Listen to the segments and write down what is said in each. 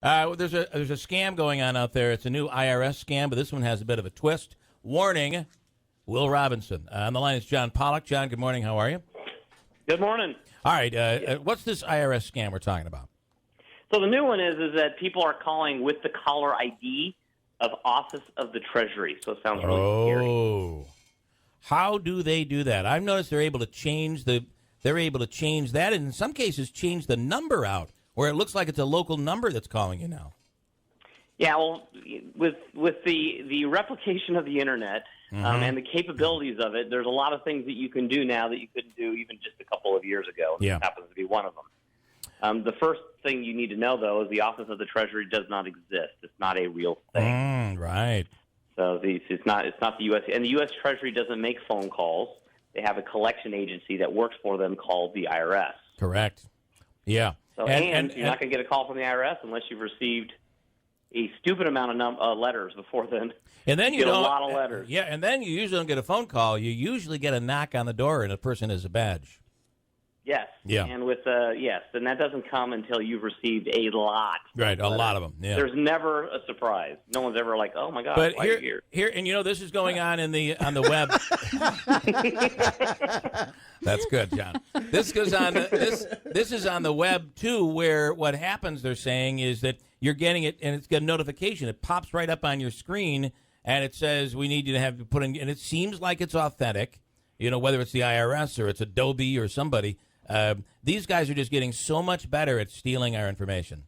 There's a scam going on out there. It's a new IRS scam, but this one has a bit of a twist. Warning, Will Robinson. On the line is John Pollock. John, good morning. How are you? Good morning. All right. What's this IRS scam we're talking about? So the new one is that people are calling with the caller ID of Office of the Treasury. So it sounds really scary. Oh, how do they do that? I've noticed they're able to change that, and in some cases change the number out, where it looks like it's a local number that's calling you now. Yeah, well, with the replication of the internet and the capabilities of it, there's a lot of things that you can do now that you couldn't do even just a couple of years ago. Yeah. This happens to be one of them. The first thing you need to know, though, is the Office of the Treasury does not exist. It's not a real thing. Right. So it's not the U.S. And the U.S. Treasury doesn't make phone calls. They have a collection agency that works for them called the IRS. Correct. Yeah. So, and you're not going to get a call from the IRS unless you've received a stupid amount of letters before then. And then you get don't, a lot of letters. Yeah, and then you usually don't get a phone call. You usually get a knock on the door, and a person has a badge. Yes. Yeah. And and that doesn't come until you've received a lot. Right, a lot of them. Yeah. There's never a surprise. No one's ever like, "Oh my God, but why are you here, and this is going on on the web. That's good, John. This goes on. This is on the web too, where what happens, they're saying, is that you're getting it, and it's got a notification. It pops right up on your screen, and it says, "We need you to have put in," and it seems like it's authentic. Whether it's the IRS or it's Adobe or somebody. These guys are just getting so much better at stealing our information.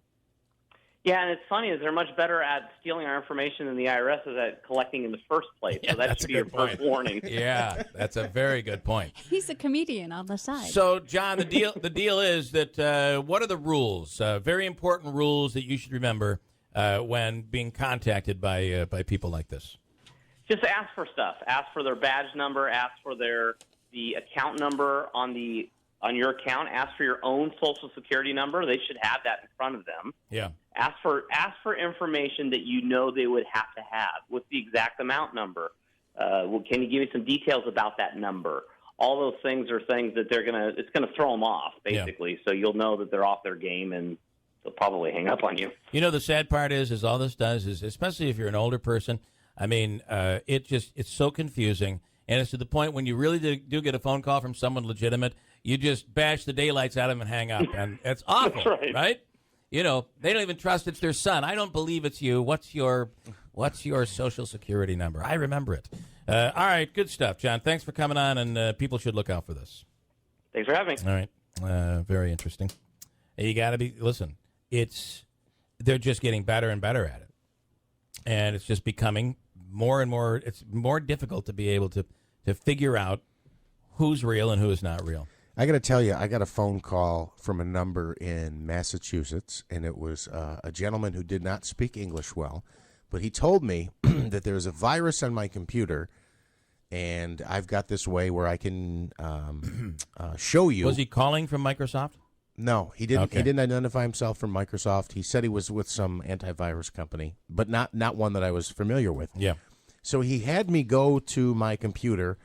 Yeah, and it's funny is they're much better at stealing our information than the IRS is at collecting in the first place. Yeah, so that should be your first warning. Yeah, that's a very good point. He's a comedian on the side. So, John, the deal is that what are the rules? Very important rules that you should remember when being contacted by people like this. Just ask for stuff. Ask for their badge number. Ask for the account number on your account. Ask for your own Social Security number. They should have that in front of them. Yeah. Ask for information that they would have to have. What's the exact amount number? Can you give me some details about that number? All those things are things that it's gonna throw them off, basically. Yeah. So you'll know that they're off their game, and they'll probably hang up on you. The sad part is all this does is, especially if you're an older person, I mean, it's so confusing, and it's to the point when you really do get a phone call from someone legitimate, you just bash the daylights out of them and hang up, and it's awful, That's right? They don't even trust it's their son. I don't believe it's you. What's your Social Security number? I remember it. All right, good stuff, John. Thanks for coming on, and people should look out for this. Thanks for having me. All right, very interesting. You got to listen. They're just getting better and better at it, and it's just becoming more and more. It's more difficult to be able to figure out who's real and who is not real. I got to tell you, I got a phone call from a number in Massachusetts, and it was a gentleman who did not speak English well, but he told me that there's a virus on my computer, and I've got this way where I can show you. Was he calling from Microsoft? No, he didn't. Okay. He didn't identify himself from Microsoft. He said he was with some antivirus company, but not one that I was familiar with. Yeah. So he had me go to my computer,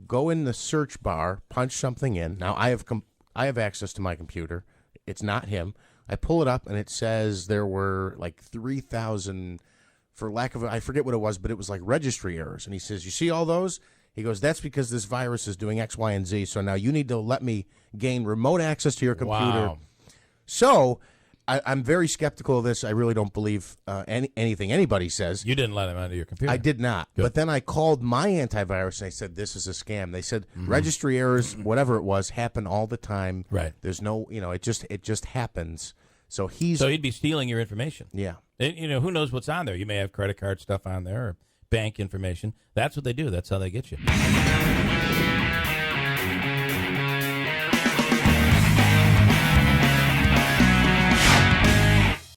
go in the search bar, punch something in. Now I have access to my computer. It's not him. I pull it up, and it says there were like 3,000, for lack of I forget what it was, but it was like registry errors. And he says, "You see all those?" He goes, "That's because this virus is doing X, Y, and Z. So now you need to let me gain remote access to your computer." Wow. So I'm very skeptical of this. I really don't believe anything anybody says. You didn't let him onto your computer. I did not. Good. But then I called my antivirus, and I said, "This is a scam." They said registry errors, whatever it was, happen all the time. Right. There's no, it just happens. So he'd be stealing your information. Yeah. Who knows what's on there? You may have credit card stuff on there or bank information. That's what they do. That's how they get you.